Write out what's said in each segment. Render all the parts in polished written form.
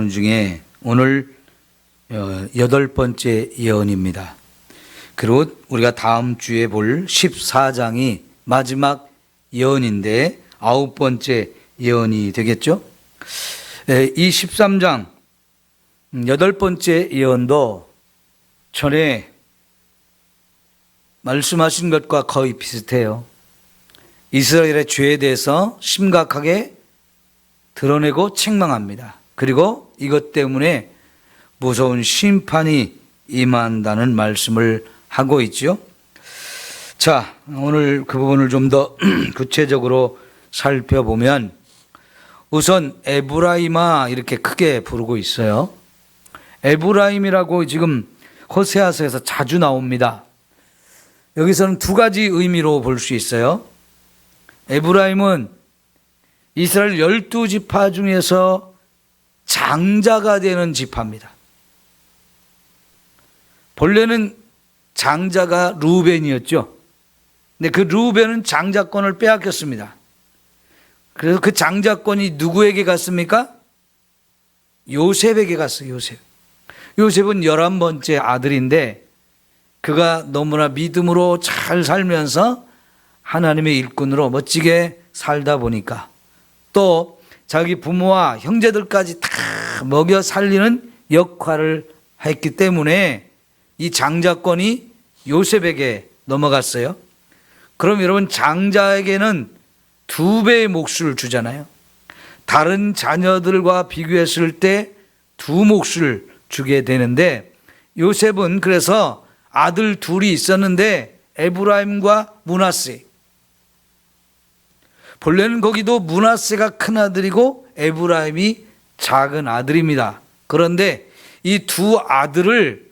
예언 중에 오늘 8번째 예언입니다. 그리고 우리가 다음 주에 볼 14장이 마지막 예언인데 9번째 예언이 되겠죠. 이 13장 8번째 예언도 전에 말씀하신 것과 거의 비슷해요. 이스라엘의 죄에 대해서 심각하게 드러내고 책망합니다. 그리고 이것 때문에 무서운 심판이 임한다는 말씀을 하고 있죠. 자, 오늘 그 부분을 좀 더 구체적으로 살펴보면 우선 에브라임아 이렇게 크게 부르고 있어요. 에브라임이라고 지금 호세아서에서 자주 나옵니다. 여기서는 두 가지 의미로 볼 수 있어요. 에브라임은 이스라엘 12지파 중에서 장자가 되는 지파입니다. 본래는 장자가 루벤이었죠. 근데 그 루벤은 장자권을 빼앗겼습니다. 그래서 그 장자권이 누구에게 갔습니까? 요셉에게 갔어요. 요셉은 11번째 아들인데 그가 너무나 믿음으로 잘 살면서 하나님의 일꾼으로 멋지게 살다 보니까 또 자기 부모와 형제들까지 다 먹여 살리는 역할을 했기 때문에 이 장자권이 요셉에게 넘어갔어요. 그럼 여러분, 장자에게는 2배의 몫을 주잖아요. 다른 자녀들과 비교했을 때 2몫을 주게 되는데 요셉은 그래서 아들 둘이 있었는데 에브라임과 므낫세. 본래는 거기도 므낫세가 큰 아들이고 에브라임이 작은 아들입니다. 그런데 이 두 아들을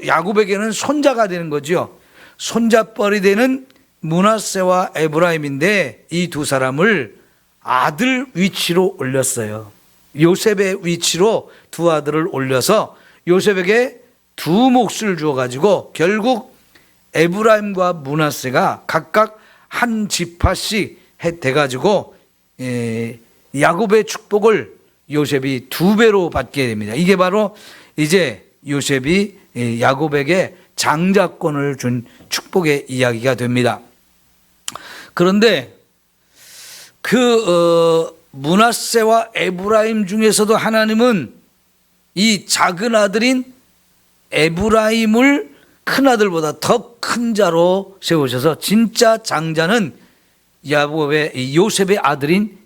야곱에게는 손자가 되는 거죠. 손자뻘이 되는 므낫세와 에브라임인데 이 두 사람을 아들 위치로 올렸어요. 요셉의 위치로 두 아들을 올려서 요셉에게 2몫을 주어가지고 결국 에브라임과 므낫세가 각각 한 지파씩 돼가지고 야곱의 축복을 요셉이 2배로 받게 됩니다. 이게 바로 이제 요셉이 야곱에게 장자권을 준 축복의 이야기가 됩니다. 그런데 므낫세와 에브라임 중에서도 하나님은 이 작은 아들인 에브라임을 큰 아들보다 더 큰 자로 세우셔서 진짜 장자는 요셉의 아들인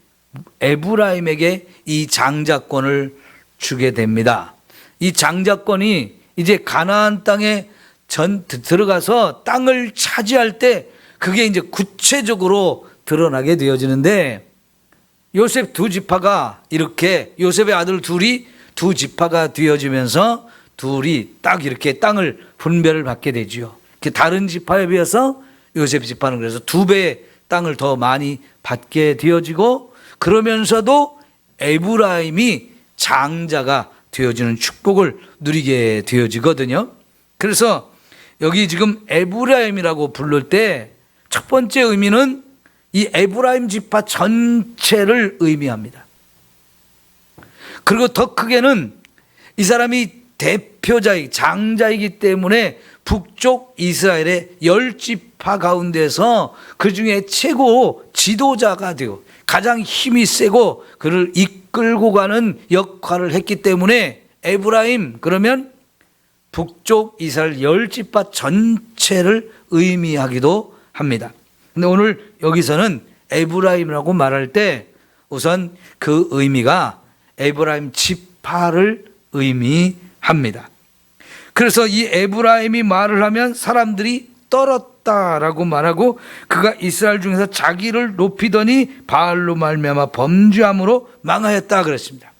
에브라임에게 이 장자권을 주게 됩니다. 이 장자권이 이제 가나안 땅에 들어가서 땅을 차지할 때 그게 이제 구체적으로 드러나게 되어지는데 요셉 2지파가 이렇게 요셉의 아들 둘이 2지파가 되어지면서 둘이 딱 이렇게 땅을 분배를 받게 되지요. 다른 지파에 비해서 요셉 지파는 그래서 2배의 땅을 더 많이 받게 되어지고 그러면서도 에브라임이 장자가 되어지는 축복을 누리게 되어지거든요. 그래서 여기 지금 에브라임이라고 부를 때 첫 번째 의미는 이 에브라임 지파 전체를 의미합니다. 그리고 더 크게는 이 사람이 대표자이기 장자이기 때문에 북쪽 이스라엘의 10지파 가운데서 그 중에 최고 지도자가 되고 가장 힘이 세고 그를 이끌고 가는 역할을 했기 때문에 에브라임 그러면 북쪽 이스라엘 10지파 전체를 의미하기도 합니다. 근데 오늘 여기서는 에브라임이라고 말할 때 우선 그 의미가 에브라임 지파를 의미합니다. 그래서 이 에브라임이 말을 하면 사람들이 떨었다라고 말하고 그가 이스라엘 중에서 자기를 높이더니 바알로 말미암아 범죄함으로 망하였다 그랬습니다.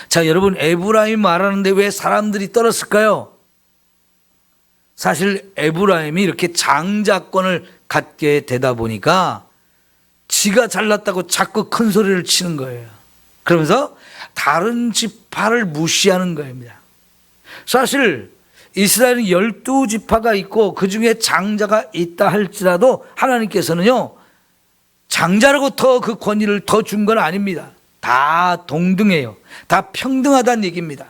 자, 여러분, 에브라임 말하는데 왜 사람들이 떨었을까요? 사실 에브라임이 이렇게 장자권을 갖게 되다 보니까 지가 잘났다고 자꾸 큰 소리를 치는 거예요. 그러면서 다른 지파를 무시하는 겁니다. 사실 이스라엘은 12지파가 있고 그 중에 장자가 있다 할지라도 하나님께서는요, 장자라고 더 그 권위를 더 준 건 아닙니다. 다 동등해요. 다 평등하다는 얘기입니다.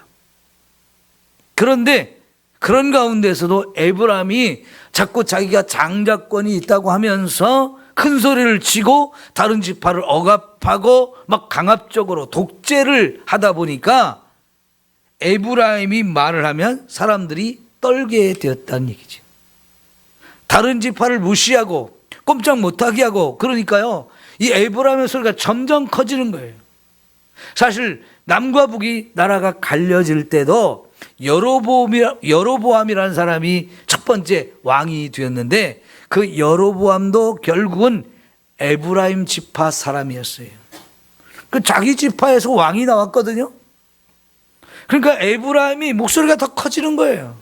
그런데 그런 가운데서도 에브라임이 자꾸 자기가 장자권이 있다고 하면서 큰 소리를 치고 다른 지파를 억압하고 막 강압적으로 독재를 하다 보니까 에브라임이 말을 하면 사람들이 떨게 되었다는 얘기죠. 다른 지파를 무시하고 꼼짝 못하게 하고, 그러니까요, 이 에브라임의 소리가 점점 커지는 거예요. 사실 남과 북이 나라가 갈려질 때도 여로보암이라는 사람이 첫 번째 왕이 되었는데, 그 여로보암도 결국은 에브라임 지파 사람이었어요. 그 자기 지파에서 왕이 나왔거든요. 그러니까 에브라임이 목소리가 더 커지는 거예요.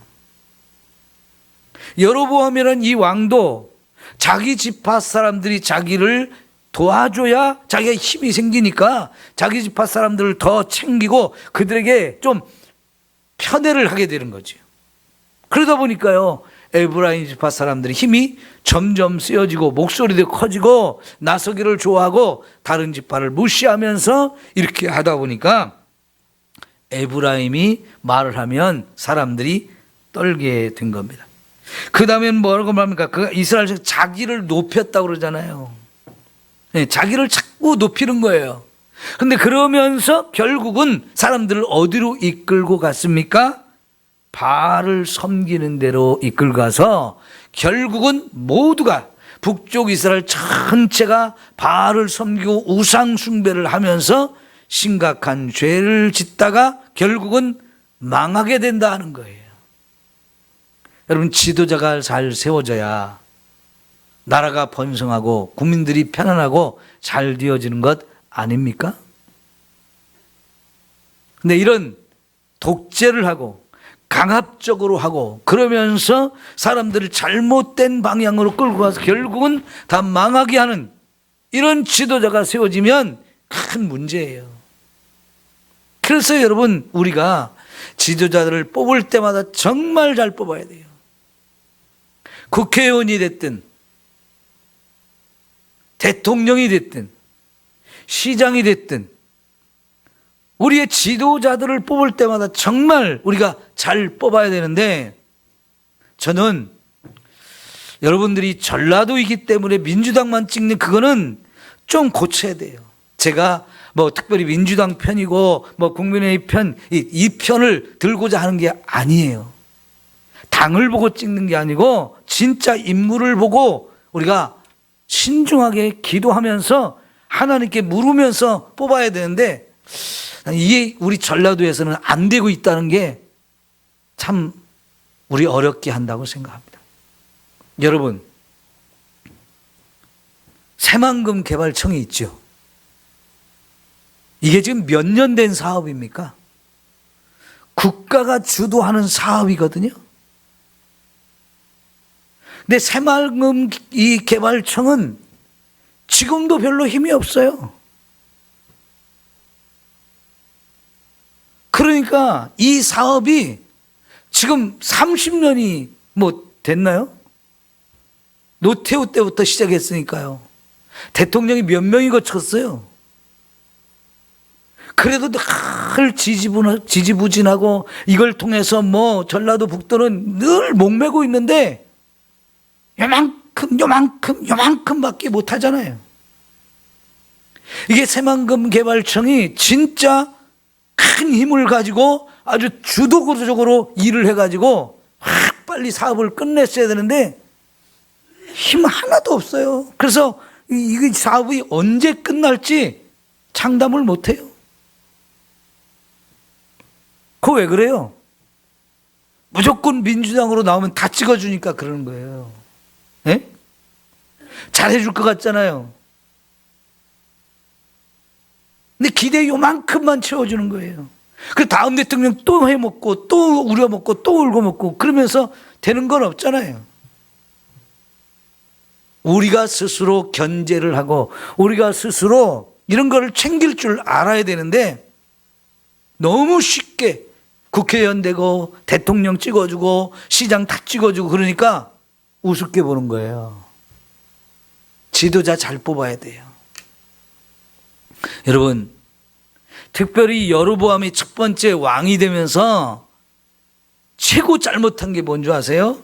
여로보암이라는 이 왕도 자기 지파 사람들이 자기를 도와줘야 자기가 힘이 생기니까 자기 지파 사람들을 더 챙기고 그들에게 좀 편애를 하게 되는 거죠. 그러다 보니까요, 에브라임 지파 사람들의 힘이 점점 쓰여지고 목소리도 커지고 나서기를 좋아하고 다른 지파를 무시하면서 이렇게 하다 보니까 에브라임이 말을 하면 사람들이 떨게 된 겁니다. 그 다음엔 뭐라고 말합니까? 그 이스라엘 자기를 높였다고 그러잖아요. 네, 자기를 자꾸 높이는 거예요. 근데 그러면서 결국은 사람들을 어디로 이끌고 갔습니까? 바알을 섬기는 데로 이끌고 가서 결국은 모두가 북쪽 이스라엘 전체가 바알을 섬기고 우상 숭배를 하면서 심각한 죄를 짓다가 결국은 망하게 된다 하는 거예요. 여러분, 지도자가 잘 세워져야 나라가 번성하고 국민들이 편안하고 잘 되어지는 것 아닙니까? 근데 이런 독재를 하고 강압적으로 하고 그러면서 사람들을 잘못된 방향으로 끌고 가서 결국은 다 망하게 하는 이런 지도자가 세워지면 큰 문제예요. 그래서 여러분, 우리가 지도자들을 뽑을 때마다 정말 잘 뽑아야 돼요. 국회의원이 됐든 대통령이 됐든 시장이 됐든 우리의 지도자들을 뽑을 때마다 정말 우리가 잘 뽑아야 되는데, 저는 여러분들이 전라도이기 때문에 민주당만 찍는 그거는 좀 고쳐야 돼요. 제가 뭐 특별히 민주당 편이고 뭐 국민의힘 편, 이 편을 들고자 하는 게 아니에요. 당을 보고 찍는 게 아니고 진짜 인물을 보고 우리가 신중하게 기도하면서 하나님께 물으면서 뽑아야 되는데, 이게 우리 전라도에서는 안 되고 있다는 게 참 우리 어렵게 한다고 생각합니다. 여러분, 새만금 개발청이 있죠. 이게 지금 몇 년 된 사업입니까? 국가가 주도하는 사업이거든요. 근데 새만금 이 개발청은 지금도 별로 힘이 없어요. 그러니까 이 사업이 지금 30년이 뭐 됐나요? 노태우 때부터 시작했으니까요. 대통령이 몇 명이 거쳤어요. 그래도 늘 지지부진하고 이걸 통해서 뭐 전라도 북도는 늘 목매고 있는데 요만큼밖에 못하잖아요. 이게 새만금 개발청이 진짜 큰 힘을 가지고 아주 주도적으로 일을 해가지고 확 빨리 사업을 끝냈어야 되는데 힘 하나도 없어요. 그래서 이 사업이 언제 끝날지 장담을 못해요. 그거 왜 그래요? 무조건 민주당으로 나오면 다 찍어주니까 그러는 거예요. 네? 잘해줄 것 같잖아요. 근데 기대 요만큼만 채워주는 거예요. 그 다음 대통령 또 해먹고 또 우려먹고 또 울고먹고 그러면서 되는 건 없잖아요. 우리가 스스로 견제를 하고 우리가 스스로 이런 거를 챙길 줄 알아야 되는데, 너무 쉽게 국회의원 되고 대통령 찍어주고 시장 다 찍어주고 그러니까 우습게 보는 거예요. 지도자 잘 뽑아야 돼요. 여러분, 특별히 여로보암이 첫 번째 왕이 되면서 최고 잘못한 게 뭔지 아세요?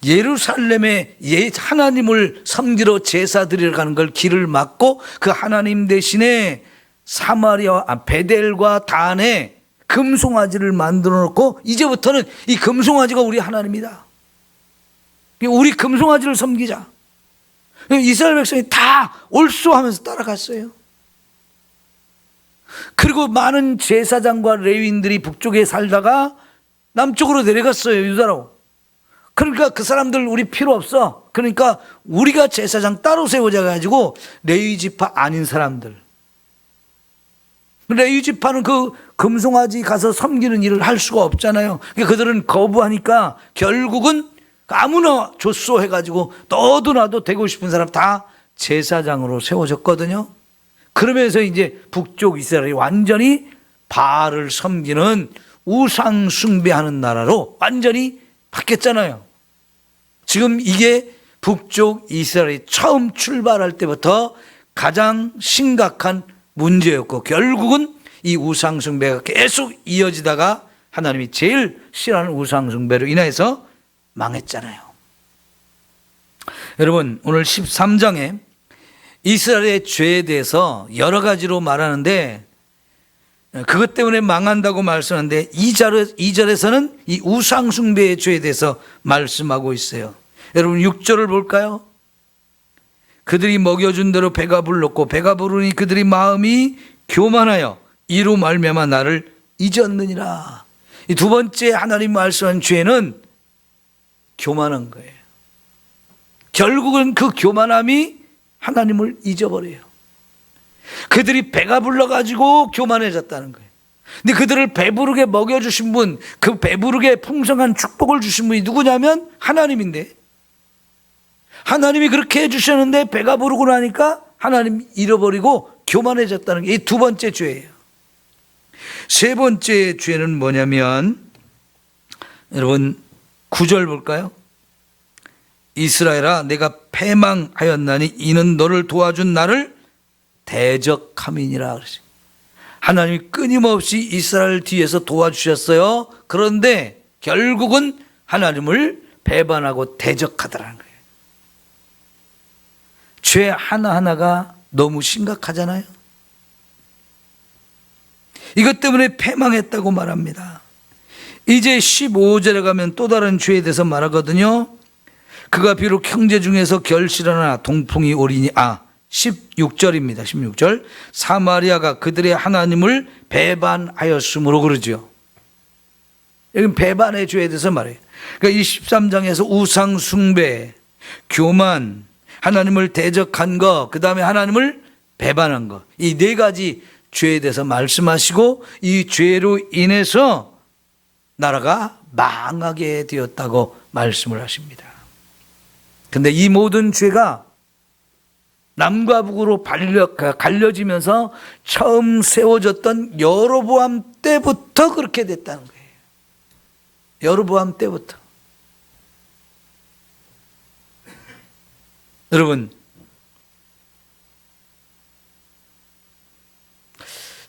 예루살렘에 하나님을 섬기러 제사 드리러 가는 걸 길을 막고 그 하나님 대신에 사마리아 베델과 단에 금송아지를 만들어 놓고 이제부터는 이 금송아지가 우리 하나님이다. 우리 금송아지를 섬기자. 이스라엘 백성이 다 올소하면서 따라갔어요. 그리고 많은 제사장과 레위인들이 북쪽에 살다가 남쪽으로 내려갔어요. 유다로. 그러니까 그 사람들 우리 필요 없어. 그러니까 우리가 제사장 따로 세우자 가지고 레위 지파 아닌 사람들. 레위 지파는 그 금송아지 가서 섬기는 일을 할 수가 없잖아요. 그러니까 그들은 거부하니까 결국은 아무나 줬소 해가지고 너도 나도 되고 싶은 사람 다 제사장으로 세워졌거든요. 그러면서 이제 북쪽 이스라엘이 완전히 바알을 섬기는 우상 숭배하는 나라로 완전히 바뀌었잖아요. 지금 이게 북쪽 이스라엘이 처음 출발할 때부터 가장 심각한 문제였고 결국은 이 우상 숭배가 계속 이어지다가 하나님이 제일 싫어하는 우상 숭배로 인해서 망했잖아요. 여러분, 오늘 13장에 이스라엘의 죄에 대해서 여러 가지로 말하는데 그것 때문에 망한다고 말씀하는데 2절에서는 이 우상 숭배의 죄에 대해서 말씀하고 있어요. 여러분 6절을 볼까요? 그들이 먹여준 대로 배가 불렀고 배가 부르니 그들이 마음이 교만하여 이로 말미암아 나를 잊었느니라. 이 두 번째 하나님 말씀한 죄는 교만한 거예요. 결국은 그 교만함이 하나님을 잊어버려요. 그들이 배가 불러가지고 교만해졌다는 거예요. 근데 그들을 배부르게 먹여주신 분, 그 배부르게 풍성한 축복을 주신 분이 누구냐면 하나님인데, 하나님이 그렇게 해주셨는데 배가 부르고 나니까 하나님 잃어버리고 교만해졌다는 게 이 두 번째 죄예요. 세 번째 죄는 뭐냐면 여러분 9절 볼까요? 이스라엘아 내가 패망하였나니 이는 너를 도와준 나를 대적함이니라 그러지. 하나님이 끊임없이 이스라엘 뒤에서 도와주셨어요. 그런데 결국은 하나님을 배반하고 대적하더라는 거예요. 죄 하나하나가 너무 심각하잖아요. 이것 때문에 패망했다고 말합니다. 이제 15절에 가면 또 다른 죄에 대해서 말하거든요. 그가 비록 형제 중에서 결실하나 동풍이 오리니 16절입니다. 16절 사마리아가 그들의 하나님을 배반하였으므로 그러죠. 여기 배반의 죄에 대해서 말해요. 그러니까 이 13장에서 우상 숭배, 교만, 하나님을 대적한 거, 그 다음에 하나님을 배반한 거, 이 네 가지 죄에 대해서 말씀하시고 이 죄로 인해서 나라가 망하게 되었다고 말씀을 하십니다. 그런데 이 모든 죄가 남과 북으로 갈려지면서 처음 세워졌던 여로보암 때부터 그렇게 됐다는 거예요. 여로보암 때부터. 여러분,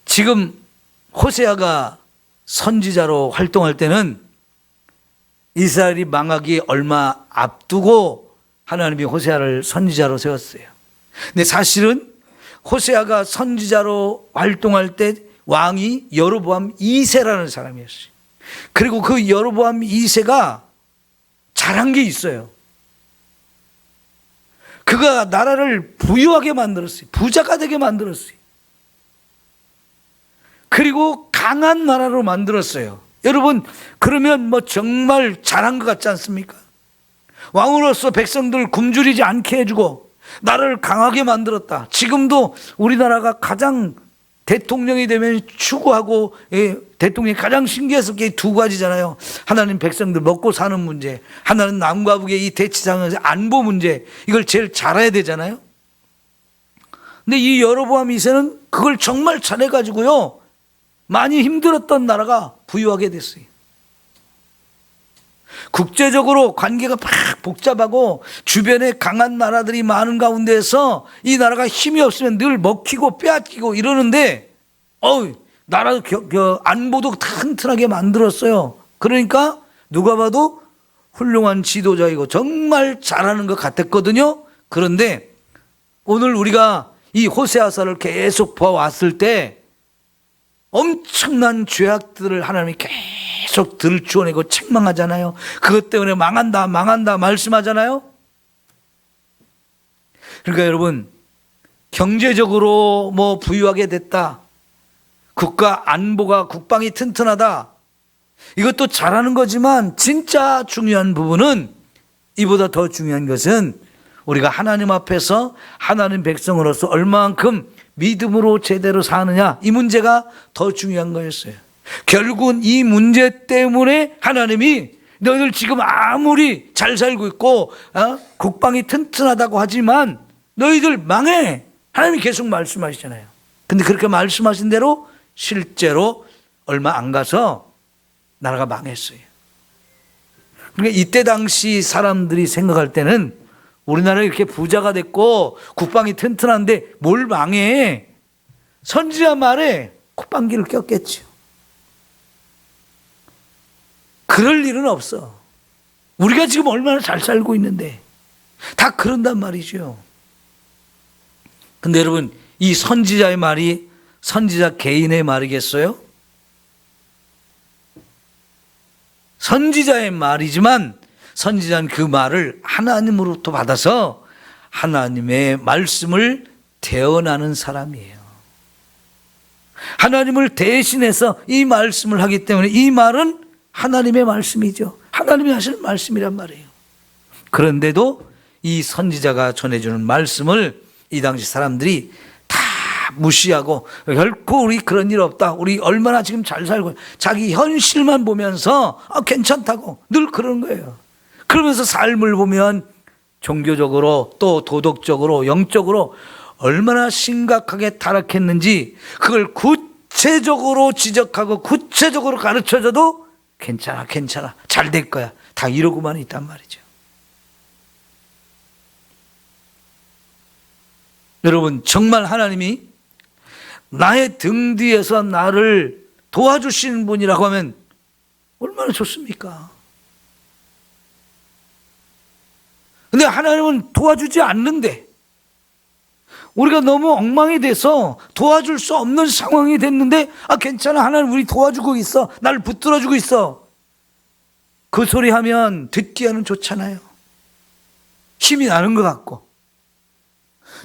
지금 호세아가 선지자로 활동할 때는 이스라엘이 망하기 얼마 앞두고 하나님이 호세아를 선지자로 세웠어요. 근데 사실은 호세아가 선지자로 활동할 때 왕이 여로보암 2세라는 사람이었어요. 그리고 그 여로보암 2세가 잘한 게 있어요. 그가 나라를 부유하게 만들었어요. 부자가 되게 만들었어요. 그리고 강한 나라로 만들었어요. 여러분, 그러면 뭐 정말 잘한 것 같지 않습니까? 왕으로서 백성들 굶주리지 않게 해주고 나라를 강하게 만들었다. 지금도 우리나라가 가장 대통령이 되면 추구하고 대통령이 가장 신기해서 게 두 가지잖아요. 하나는 백성들 먹고 사는 문제, 하나는 남과 북의 이 대치상에서 안보 문제. 이걸 제일 잘해야 되잖아요. 근데 이 여로보암 2세는 그걸 정말 잘해가지고요, 많이 힘들었던 나라가 부유하게 됐어요. 국제적으로 관계가 막 복잡하고 주변에 강한 나라들이 많은 가운데서 이 나라가 힘이 없으면 늘 먹히고 빼앗기고 이러는데 나라 안보도 튼튼하게 만들었어요. 그러니까 누가 봐도 훌륭한 지도자이고 정말 잘하는 것 같았거든요. 그런데 오늘 우리가 이 호세아서를 계속 봐왔을 때 엄청난 죄악들을 하나님이 계속 들추어내고 책망하잖아요. 그것 때문에 망한다 말씀하잖아요. 그러니까 여러분, 경제적으로 부유하게 됐다, 국가 안보가 국방이 튼튼하다, 이것도 잘하는 거지만 진짜 중요한 부분은, 이보다 더 중요한 것은 우리가 하나님 앞에서 하나님 백성으로서 얼마만큼 믿음으로 제대로 사느냐, 이 문제가 더 중요한 거였어요. 결국은 이 문제 때문에 하나님이 너희들 지금 아무리 잘 살고 있고 국방이 튼튼하다고 하지만 너희들 망해, 하나님이 계속 말씀하시잖아요. 근데 그렇게 말씀하신 대로 실제로 얼마 안 가서 나라가 망했어요. 그러니까 이때 당시 사람들이 생각할 때는 우리나라가 이렇게 부자가 됐고 국방이 튼튼한데 뭘 망해? 선지자 말에 콧방귀를 꼈겠죠. 그럴 일은 없어. 우리가 지금 얼마나 잘 살고 있는데 다 그런단 말이죠. 근데 여러분, 이 선지자의 말이 선지자 개인의 말이겠어요? 선지자의 말이지만 선지자는 그 말을 하나님으로부터 받아서 하나님의 말씀을 대언하는 사람이에요. 하나님을 대신해서 이 말씀을 하기 때문에 이 말은 하나님의 말씀이죠. 하나님이 하시는 말씀이란 말이에요. 그런데도 이 선지자가 전해주는 말씀을 이 당시 사람들이 다 무시하고, 결코 우리 그런 일 없다, 우리 얼마나 지금 잘 살고, 자기 현실만 보면서 괜찮다고 늘 그런 거예요. 그러면서 삶을 보면 종교적으로 또 도덕적으로 영적으로 얼마나 심각하게 타락했는지 그걸 구체적으로 지적하고 구체적으로 가르쳐줘도 괜찮아 잘 될 거야, 다 이러고만 있단 말이죠. 여러분, 정말 하나님이 나의 등 뒤에서 나를 도와주시는 분이라고 하면 얼마나 좋습니까? 근데 하나님은 도와주지 않는데 우리가 너무 엉망이 돼서 도와줄 수 없는 상황이 됐는데 괜찮아, 하나님 우리 도와주고 있어, 나를 붙들어주고 있어, 그 소리 하면 듣기에는 좋잖아요. 힘이 나는 것 같고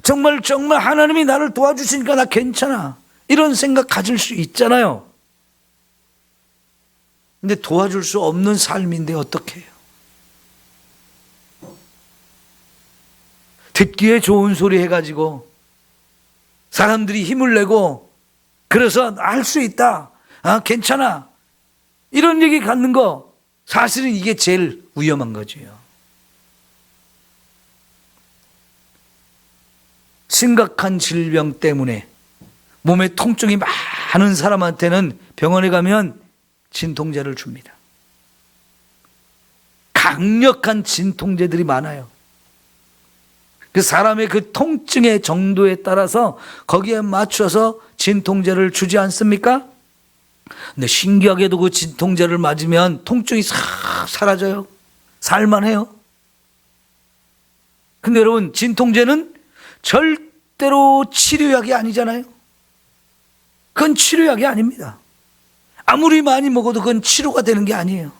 정말 하나님이 나를 도와주시니까 나 괜찮아, 이런 생각 가질 수 있잖아요. 근데 도와줄 수 없는 삶인데 어떻게 해요? 듣기에 좋은 소리 해가지고 사람들이 힘을 내고 그래서 할 수 있다, 괜찮아, 이런 얘기 갖는 거, 사실은 이게 제일 위험한 거죠. 심각한 질병 때문에 몸에 통증이 많은 사람한테는 병원에 가면 진통제를 줍니다. 강력한 진통제들이 많아요. 그 사람의 그 통증의 정도에 따라서 거기에 맞춰서 진통제를 주지 않습니까? 근데 신기하게도 그 진통제를 맞으면 통증이 싹 사라져요. 살만해요. 근데 여러분, 진통제는 절대로 치료약이 아니잖아요. 그건 치료약이 아닙니다. 아무리 많이 먹어도 그건 치료가 되는 게 아니에요.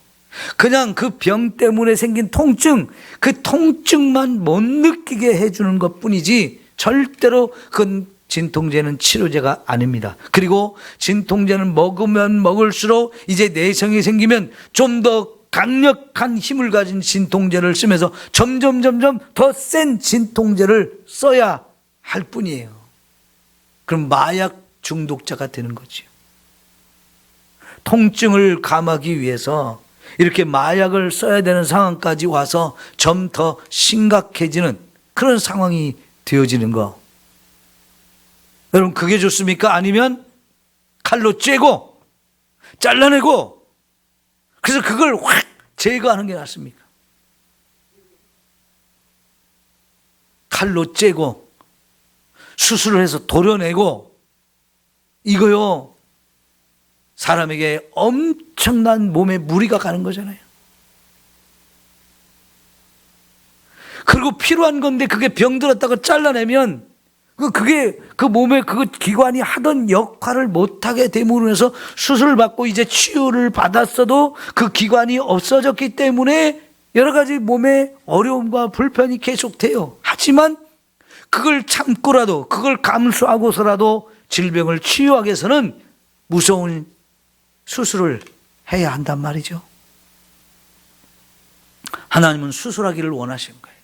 그냥 그 병 때문에 생긴 통증, 그 통증만 못 느끼게 해주는 것 뿐이지 절대로 그건 진통제는 치료제가 아닙니다. 그리고 진통제는 먹으면 먹을수록 이제 내성이 생기면 좀 더 강력한 힘을 가진 진통제를 쓰면서 점점 더 센 진통제를 써야 할 뿐이에요. 그럼 마약 중독자가 되는 거죠. 통증을 감하기 위해서 이렇게 마약을 써야 되는 상황까지 와서 좀 더 심각해지는 그런 상황이 되어지는 거. 여러분, 그게 좋습니까? 아니면 칼로 째고 잘라내고 그래서 그걸 확 제거하는 게 낫습니까? 칼로 째고 수술을 해서 도려내고, 이거요 사람에게 엄청난 몸에 무리가 가는 거잖아요. 그리고 필요한 건데 그게 병들었다고 잘라내면 그게 그 몸에 그 기관이 하던 역할을 못하게 됨으로 해서 수술을 받고 이제 치유를 받았어도 그 기관이 없어졌기 때문에 여러 가지 몸에 어려움과 불편이 계속돼요. 하지만 그걸 참고라도, 그걸 감수하고서라도 질병을 치유하기 위해서는 무서운 수술을 해야 한단 말이죠. 하나님은 수술하기를 원하시는 거예요.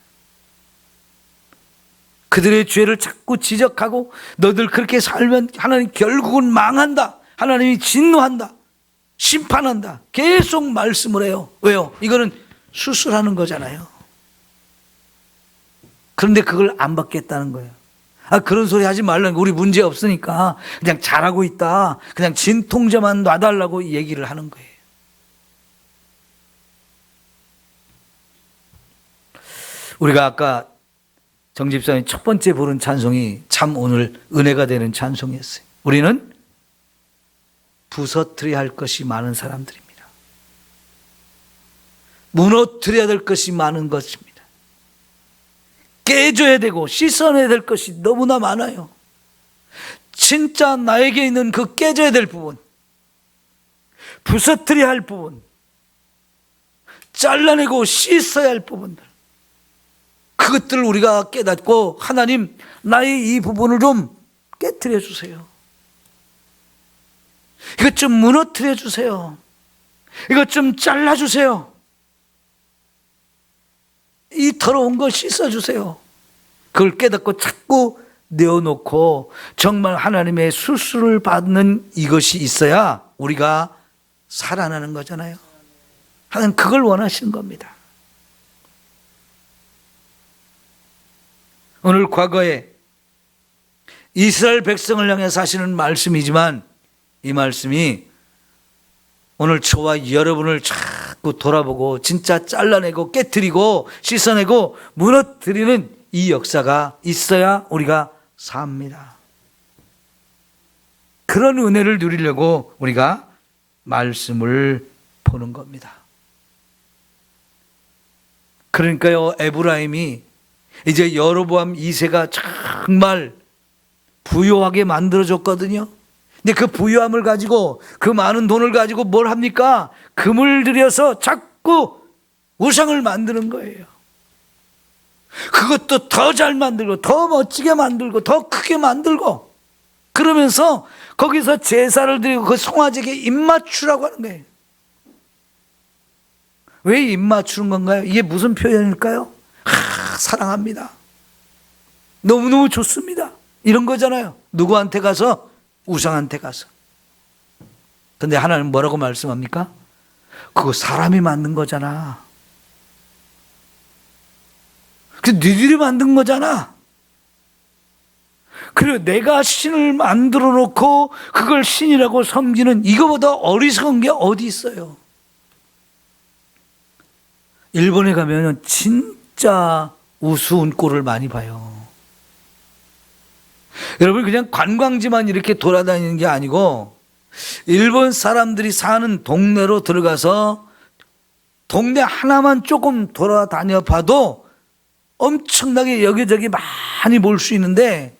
그들의 죄를 자꾸 지적하고 너들 그렇게 살면 하나님 결국은 망한다, 하나님이 진노한다, 심판한다, 계속 말씀을 해요. 왜요? 이거는 수술하는 거잖아요. 그런데 그걸 안 받겠다는 거예요. 그런 소리 하지 말라는 거예요. 우리 문제 없으니까 그냥 잘하고 있다, 그냥 진통제만 놔달라고 얘기를 하는 거예요. 우리가 아까 정집사님 첫 번째 부른 찬송이 참 오늘 은혜가 되는 찬송이었어요. 우리는 부서뜨려야 할 것이 많은 사람들입니다. 무너뜨려야 될 것이 많은 것입니다. 깨줘야 되고 씻어내야 될 것이 너무나 많아요. 진짜 나에게 있는 그 깨져야 될 부분, 부서뜨려야 할 부분, 잘라내고 씻어야 할 부분들, 그것들을 우리가 깨닫고 하나님 나의 이 부분을 좀 깨트려 주세요. 이것 좀 무너뜨려 주세요. 이것 좀 잘라 주세요. 이 더러운 거 씻어 주세요. 그걸 깨닫고 자꾸 내어놓고 정말 하나님의 수술을 받는 이것이 있어야 우리가 살아나는 거잖아요. 하나님 그걸 원하시는 겁니다. 오늘 과거에 이스라엘 백성을 향해서 하시는 말씀이지만 이 말씀이 오늘 저와 여러분을 자꾸 돌아보고 진짜 잘라내고 깨트리고 씻어내고 무너뜨리는 이 역사가 있어야 우리가 삽니다. 그런 은혜를 누리려고 우리가 말씀을 보는 겁니다. 그러니까요, 에브라임이 이제 여로보암 2세가 정말 부유하게 만들어줬거든요. 근데 그 부유함을 가지고, 그 많은 돈을 가지고 뭘 합니까? 금을 들여서 자꾸 우상을 만드는 거예요. 그것도 더 잘 만들고 더 멋지게 만들고 더 크게 만들고, 그러면서 거기서 제사를 드리고 그 송아지에게 입맞추라고 하는 거예요. 왜 입맞추는 건가요? 이게 무슨 표현일까요? 사랑합니다, 너무너무 좋습니다, 이런 거잖아요. 누구한테 가서? 우상한테 가서. 근데 하나님 뭐라고 말씀합니까? 그거 사람이 만든 거잖아. 그 니들이 만든 거잖아. 그리고 내가 신을 만들어 놓고 그걸 신이라고 섬기는 이거보다 어리석은 게 어디 있어요. 일본에 가면 진짜 우스운 꼴을 많이 봐요. 여러분, 그냥 관광지만 이렇게 돌아다니는 게 아니고 일본 사람들이 사는 동네로 들어가서 동네 하나만 조금 돌아다녀 봐도 엄청나게 여기저기 많이 볼 수 있는데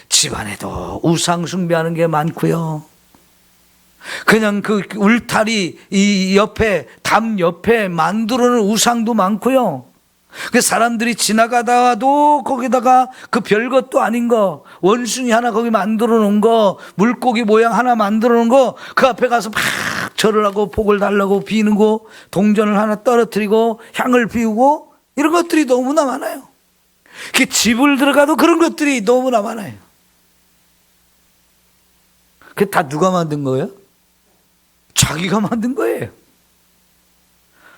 집안에도 우상 숭배하는 게 많고요. 그냥 그 울타리 이 옆에, 담 옆에 만들어 놓은 우상도 많고요. 그 사람들이 지나가다가도 거기다가 그 별것도 아닌 거, 원숭이 하나 거기 만들어 놓은 거, 물고기 모양 하나 만들어 놓은 거, 그 앞에 가서 막 절을 하고 복을 달라고 비는 거, 동전을 하나 떨어뜨리고 향을 피우고, 이런 것들이 너무나 많아요. 그 집을 들어가도 그런 것들이 너무나 많아요. 그게 다 누가 만든 거예요? 자기가 만든 거예요.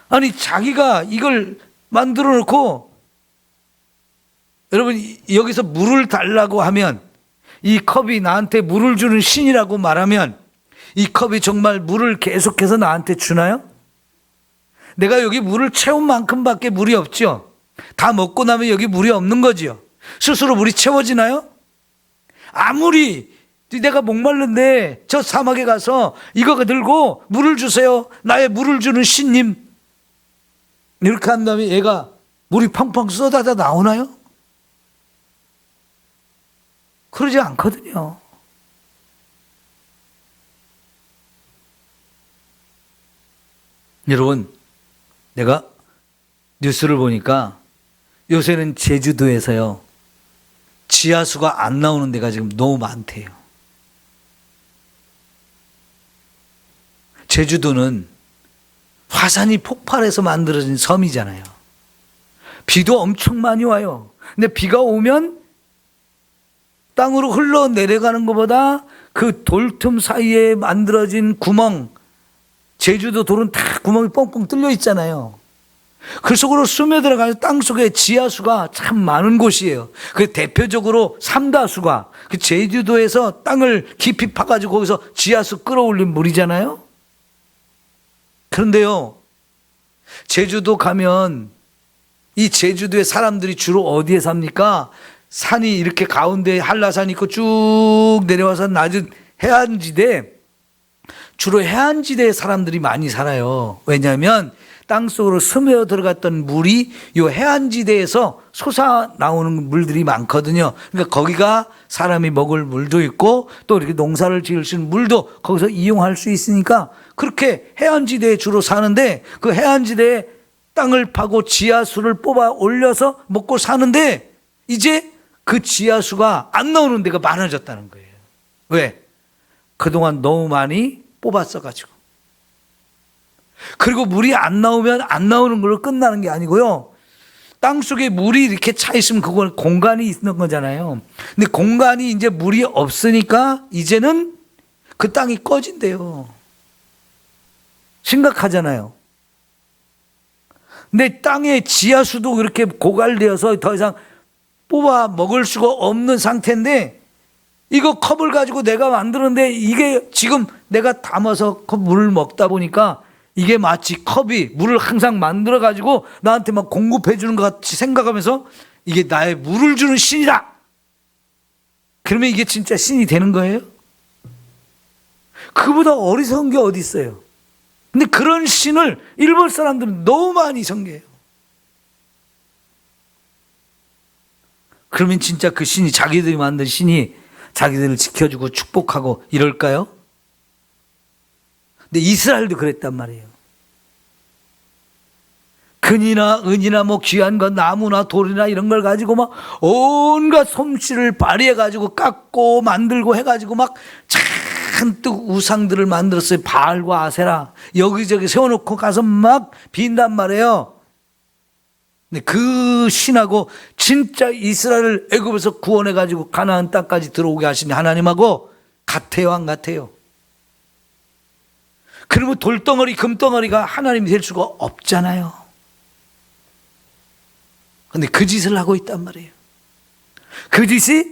아니, 자기가 이걸 만들어 놓고, 여러분, 여기서 물을 달라고 하면, 이 컵이 나한테 물을 주는 신이라고 말하면 이 컵이 정말 물을 계속해서 나한테 주나요? 내가 여기 물을 채운 만큼밖에 물이 없죠. 다 먹고 나면 여기 물이 없는 거죠. 스스로 물이 채워지나요? 아무리 내가 목말른데 저 사막에 가서 이거 들고 물을 주세요. 나의 물을 주는 신님. 이렇게 한 다음에 얘가 물이 펑펑 쏟아져 나오나요? 그러지 않거든요. 여러분, 내가 뉴스를 보니까 요새는 제주도에서요, 지하수가 안 나오는 데가 지금 너무 많대요. 제주도는 화산이 폭발해서 만들어진 섬이잖아요. 비도 엄청 많이 와요. 근데 비가 오면 땅으로 흘러내려가는 것보다 그 돌틈 사이에 만들어진 구멍, 제주도 돌은 다 구멍이 뻥뻥 뚫려 있잖아요. 그 속으로 스며들어가서 땅 속에 지하수가 참 많은 곳이에요. 그 대표적으로 삼다수가 그 제주도에서 땅을 깊이 파가지고 거기서 지하수 끌어올린 물이잖아요. 그런데요, 제주도 가면 이 제주도의 사람들이 주로 어디에 삽니까? 산이 이렇게 가운데 한라산이 있고 쭉 내려와서 낮은 해안지대, 주로 해안지대에 사람들이 많이 살아요. 왜냐하면 땅속으로 스며 들어갔던 물이 이 해안지대에서 솟아 나오는 물들이 많거든요. 그러니까 거기가 사람이 먹을 물도 있고 또 이렇게 농사를 지을 수 있는 물도 거기서 이용할 수 있으니까 그렇게 해안지대에 주로 사는데, 그 해안지대에 땅을 파고 지하수를 뽑아 올려서 먹고 사는데 이제 그 지하수가 안 나오는 데가 많아졌다는 거예요. 왜? 그동안 너무 많이 뽑았어가지고. 그리고 물이 안 나오면 안 나오는 걸로 끝나는 게 아니고요, 땅속에 물이 이렇게 차 있으면 그건 공간이 있는 거잖아요. 근데 공간이 이제 물이 없으니까 이제는 그 땅이 꺼진대요. 심각하잖아요. 근데 땅에 지하수도 그렇게 고갈되어서 더 이상 뽑아 먹을 수가 없는 상태인데, 이거 컵을 가지고 내가 만드는데 이게 지금 내가 담아서 물을 먹다 보니까 이게 마치 컵이 물을 항상 만들어 가지고 나한테 막 공급해 주는 것 같이 생각하면서 이게 나의 물을 주는 신이다. 그러면 이게 진짜 신이 되는 거예요? 그보다 어리석은 게 어디 있어요? 근데 그런 신을 일본 사람들은 너무 많이 섬겨요. 그러면 진짜 그 신이, 자기들이 만든 신이 자기들을 지켜주고 축복하고 이럴까요? 근데 이스라엘도 그랬단 말이에요. 금이나 은이나 뭐 귀한 것, 나무나 돌이나 이런 걸 가지고 막 온갖 솜씨를 발휘해 가지고 깎고 만들고 해 가지고 막 잔뜩 우상들을 만들었어요. 바알과 아세라 여기저기 세워놓고 가서 막 빈단 말이에요. 근데 그 신하고 진짜 이스라엘을 애굽에서 구원해 가지고 가나안 땅까지 들어오게 하신 하나님하고 같아요, 안 같아요? 그러면 돌덩어리, 금덩어리가 하나님이 될 수가 없잖아요. 근데 그 짓을 하고 있단 말이에요. 그 짓이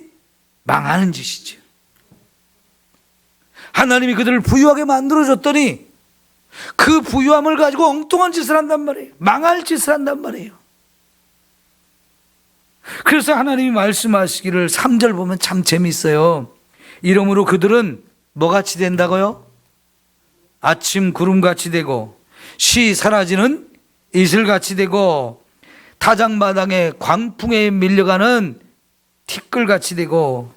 망하는 짓이죠. 하나님이 그들을 부유하게 만들어줬더니 그 부유함을 가지고 엉뚱한 짓을 한단 말이에요. 망할 짓을 한단 말이에요. 그래서 하나님이 말씀하시기를 3절 보면 참 재밌어요. 이러므로 그들은 뭐같이 된다고요? 아침 구름같이 되고 쉬 사라지는 이슬같이 되고 타작마당에 광풍에 밀려가는 티끌같이 되고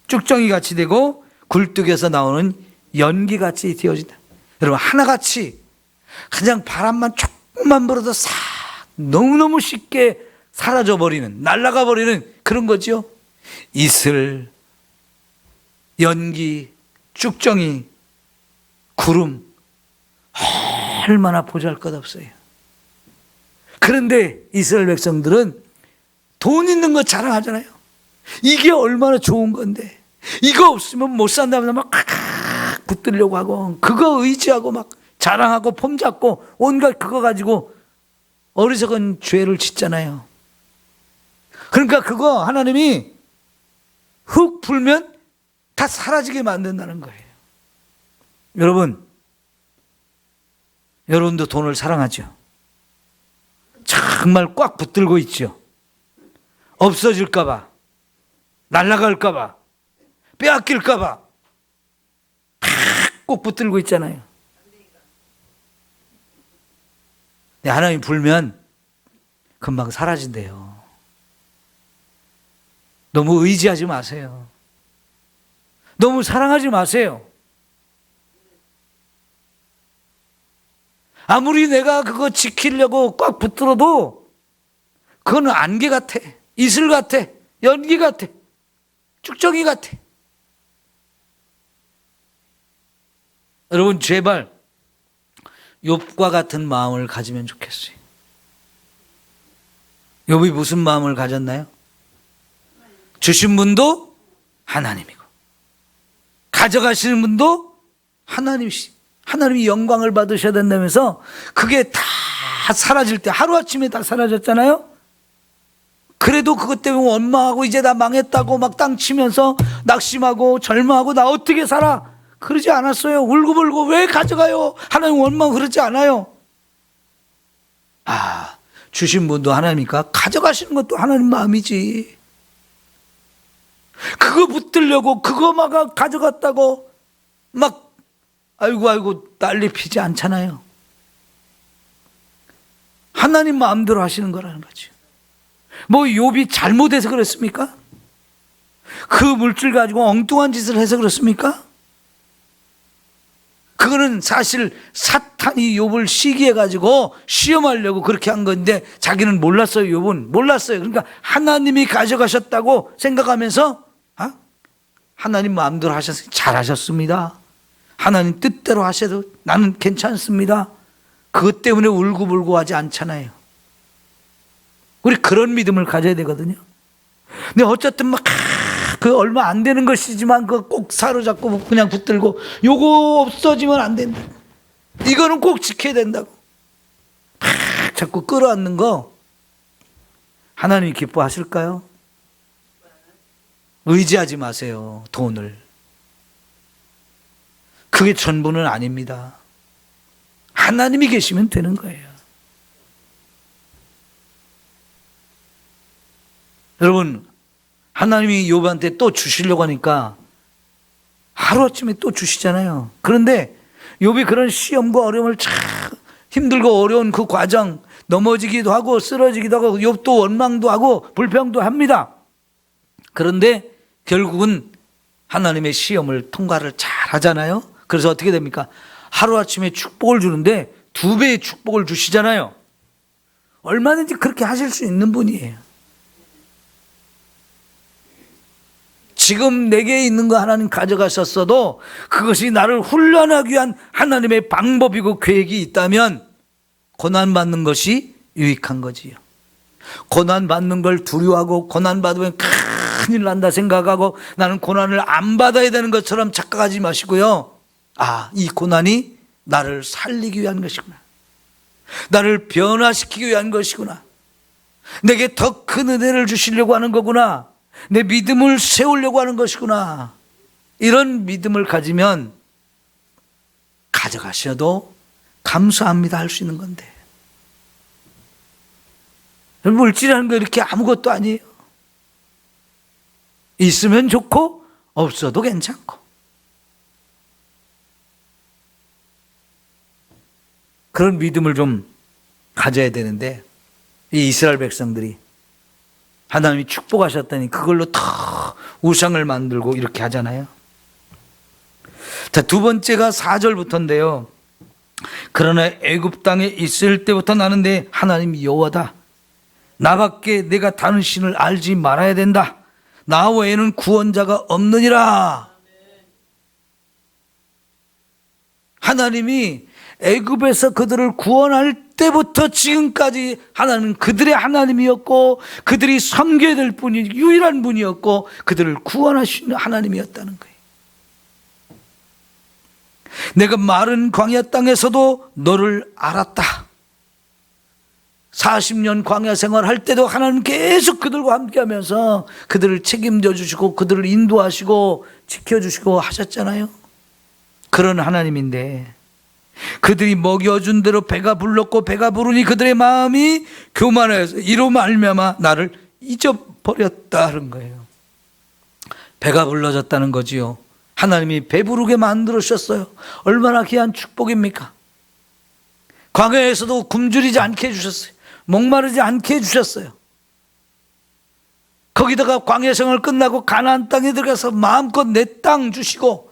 쭉정이같이 되고 굴뚝에서 나오는 연기같이 되어진다. 여러분, 하나같이 그냥 바람만 조금만 불어도 싹 너무너무 쉽게 사라져버리는, 날아가버리는 그런 거죠. 이슬, 연기, 쭉정이, 구름, 얼마나 보잘것없어요. 그런데 이스라엘 백성들은 돈 있는 거 자랑하잖아요. 이게 얼마나 좋은 건데, 이거 없으면 못 산다면서 막 붙들려고 하고 그거 의지하고 막 자랑하고 폼잡고 온갖 그거 가지고 어리석은 죄를 짓잖아요. 그러니까 그거 하나님이 흙 불면 다 사라지게 만든다는 거예요. 여러분도 돈을 사랑하죠? 정말 꽉 붙들고 있죠? 없어질까 봐, 날아갈까 봐, 빼앗길까 봐 꼭 붙들고 있잖아요. 네, 하나님 불면 금방 사라진대요. 너무 의지하지 마세요. 너무 사랑하지 마세요. 아무리 내가 그거 지키려고 꽉 붙들어도 그건 안개 같아, 이슬 같아, 연기 같아, 쭉정이 같아. 여러분 제발 욥과 같은 마음을 가지면 좋겠어요. 욥이 무슨 마음을 가졌나요? 주신 분도 하나님이고 가져가시는 분도 하나님이시. 하나님이 영광을 받으셔야 된다면서 그게 다 사라질 때 하루아침에 다 사라졌잖아요. 그래도 그것 때문에 원망하고 이제 나 망했다고 막 땅 치면서 낙심하고 절망하고 나 어떻게 살아? 그러지 않았어요. 울고불고 왜 가져가요? 하나님 원망 그러지 않아요. 아, 주신 분도 하나님이니까 가져가시는 것도 하나님 마음이지. 그거 붙들려고 그거 막 가져갔다고 막 아이고 난리 피지 않잖아요. 하나님 마음대로 하시는 거라는 거죠. 뭐 욥이 잘못해서 그랬습니까? 그 물질 가지고 엉뚱한 짓을 해서 그렇습니까? 그거는 사실 사탄이 욥을 시기해 가지고 시험하려고 그렇게 한 건데 자기는 몰랐어요. 욥은 몰랐어요. 그러니까 하나님이 가져가셨다고 생각하면서 하나님 마음대로 하셨으니 잘하셨습니다. 하나님 뜻대로 하셔도 나는 괜찮습니다. 그것 때문에 울고불고 하지 않잖아요. 우리 그런 믿음을 가져야 되거든요. 근데 어쨌든 막 그 얼마 안 되는 것이지만 그 꼭 사로잡고 그냥 붙들고 요거 없어지면 안 된다. 이거는 꼭 지켜야 된다고. 자꾸 끌어안는 거 하나님이 기뻐하실까요? 의지하지 마세요. 돈을. 그게 전부는 아닙니다. 하나님이 계시면 되는 거예요. 여러분, 하나님이 욥한테 또 주시려고 하니까 하루아침에 또 주시잖아요. 그런데 욥이 그런 시험과 어려움을 참 힘들고 어려운 그 과정 넘어지기도 하고 쓰러지기도 하고 욥도 원망도 하고 불평도 합니다. 그런데 결국은 하나님의 시험을 통과를 잘 하잖아요. 그래서 어떻게 됩니까? 하루아침에 축복을 주는데 2배의 축복을 주시잖아요. 얼마든지 그렇게 하실 수 있는 분이에요. 지금 내게 있는 거 하나님 가져가셨어도 그것이 나를 훈련하기 위한 하나님의 방법이고 계획이 있다면 고난받는 것이 유익한 거지요. 고난받는 걸 두려워하고 고난받으면 큰일 난다 생각하고 나는 고난을 안 받아야 되는 것처럼 착각하지 마시고요. 이 고난이 나를 살리기 위한 것이구나. 나를 변화시키기 위한 것이구나. 내게 더 큰 은혜를 주시려고 하는 거구나. 내 믿음을 세우려고 하는 것이구나. 이런 믿음을 가지면 가져가셔도 감사합니다 할 수 있는 건데. 물질이라는 거 이렇게 아무것도 아니에요. 있으면 좋고 없어도 괜찮고. 그런 믿음을 좀 가져야 되는데 이 이스라엘 백성들이 하나님이 축복하셨더니 그걸로 더 우상을 만들고 이렇게 하잖아요. 자, 2번째가 4절부터인데요. 그러나 애굽 땅에 있을 때부터 나는 내 하나님 여호와다. 나밖에 내가 다른 신을 알지 말아야 된다. 나 외에는 구원자가 없느니라. 하나님이 애굽에서 그들을 구원할 때부터 지금까지 하나님은 그들의 하나님이었고 그들이 섬겨야 될 분이 유일한 분이었고 그들을 구원하시는 하나님이었다는 거예요. 내가 마른 광야 땅에서도 너를 알았다. 40년 광야 생활할 때도 하나님 계속 그들과 함께하면서 그들을 책임져 주시고 그들을 인도하시고 지켜주시고 하셨잖아요. 그런 하나님인데 그들이 먹여준 대로 배가 불렀고 배가 부르니 그들의 마음이 교만해서 이로 말미암아 나를 잊어버렸다는 거예요. 배가 불러졌다는 거지요. 하나님이 배부르게 만들으셨어요. 얼마나 귀한 축복입니까? 광야에서도 굶주리지 않게 해주셨어요. 목마르지 않게 해주셨어요. 거기다가 광야 생활 끝나고 가나안 땅에 들어가서 마음껏 내 땅 주시고,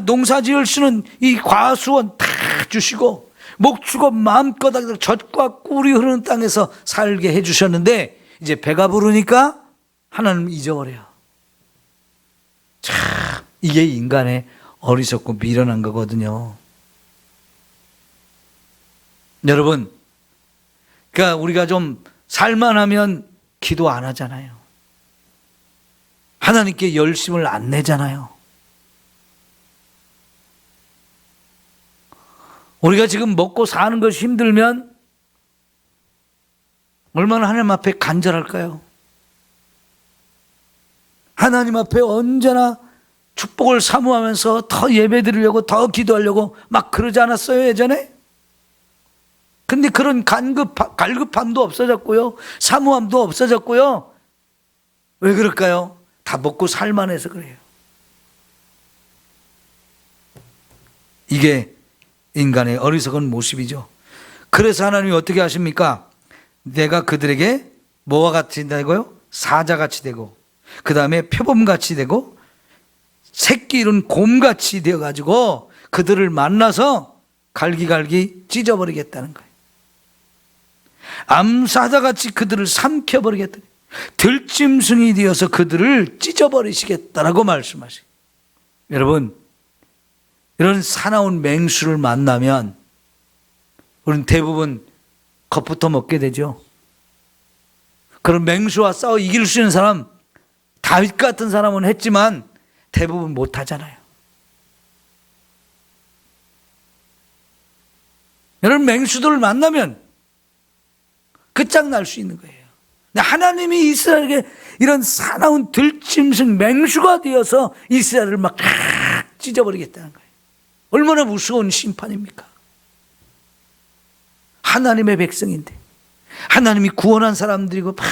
농사 지을 수는 이 과수원 다 주시고, 목축업 마음껏 젖과 꿀이 흐르는 땅에서 살게 해주셨는데, 이제 배가 부르니까 하나님 잊어버려요. 참, 이게 인간의 어리석고 미련한 거거든요. 여러분, 그러니까 우리가 좀 살만하면 기도 안 하잖아요. 하나님께 열심을 안 내잖아요. 우리가 지금 먹고 사는 것이 힘들면 얼마나 하나님 앞에 간절할까요? 하나님 앞에 언제나 축복을 사모하면서 더 예배 드리려고, 더 기도하려고 막 그러지 않았어요, 예전에? 근데 그런 갈급함도 없어졌고요, 사모함도 없어졌고요. 왜 그럴까요? 다 먹고 살만해서 그래요. 이게 인간의 어리석은 모습이죠. 그래서 하나님이 어떻게 하십니까? 내가 그들에게 뭐와 같이 되고요? 사자같이 되고, 그 다음에 표범같이 되고, 새끼 이룬 곰같이 되어가지고 그들을 만나서 갈기갈기 찢어버리겠다는 거예요. 암사자같이 그들을 삼켜버리겠다. 들짐승이 되어서 그들을 찢어버리시겠다라고 말씀하세요. 여러분, 이런 사나운 맹수를 만나면 우리는 대부분 겁부터 먹게 되죠. 그런 맹수와 싸워 이길 수 있는 사람, 다윗 같은 사람은 했지만 대부분 못 하잖아요. 이런 맹수들을 만나면 끝장날 수 있는 거예요. 하나님이 이스라엘에게 이런 사나운 들짐승 맹수가 되어서 이스라엘을 막 찢어버리겠다는 거예요. 얼마나 무서운 심판입니까? 하나님의 백성인데, 하나님이 구원한 사람들이고 막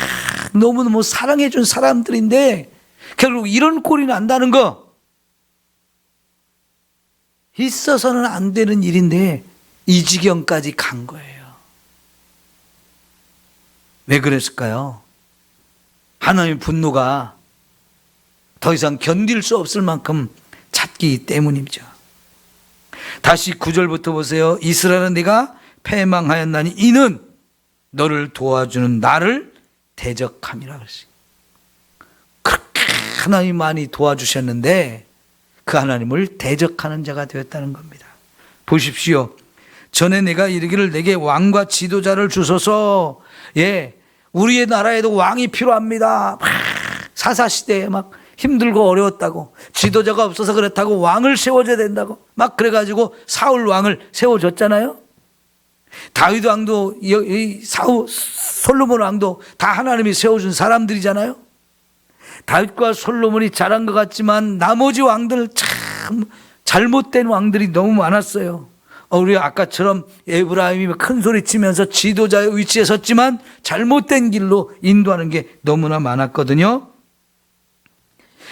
너무너무 사랑해 준 사람들인데 결국 이런 꼴이 난다는 거, 있어서는 안 되는 일인데 이 지경까지 간 거예요. 왜 그랬을까요? 하나님의 분노가 더 이상 견딜 수 없을 만큼 잦기 때문이죠. 다시 9절부터 보세요. 이스라엘은 네가 패망하였나니 이는 너를 도와주는 나를 대적함이라 그랬어요. 그렇게 하나님이 많이 도와주셨는데 그 하나님을 대적하는 자가 되었다는 겁니다. 보십시오. 전에 내가 이르기를 내게 왕과 지도자를 주소서. 예, 우리의 나라에도 왕이 필요합니다. 사사시대에 막 힘들고 어려웠다고, 지도자가 없어서 그렇다고 왕을 세워줘야 된다고 막 그래가지고 사울 왕을 세워줬잖아요. 다윗 왕도 솔로몬 왕도 다 하나님이 세워준 사람들이잖아요. 다윗과 솔로몬이 잘한 것 같지만 나머지 왕들 참 잘못된 왕들이 너무 많았어요. 우리 아까처럼 에브라임이 큰 소리 치면서 지도자의 위치에 섰지만 잘못된 길로 인도하는 게 너무나 많았거든요.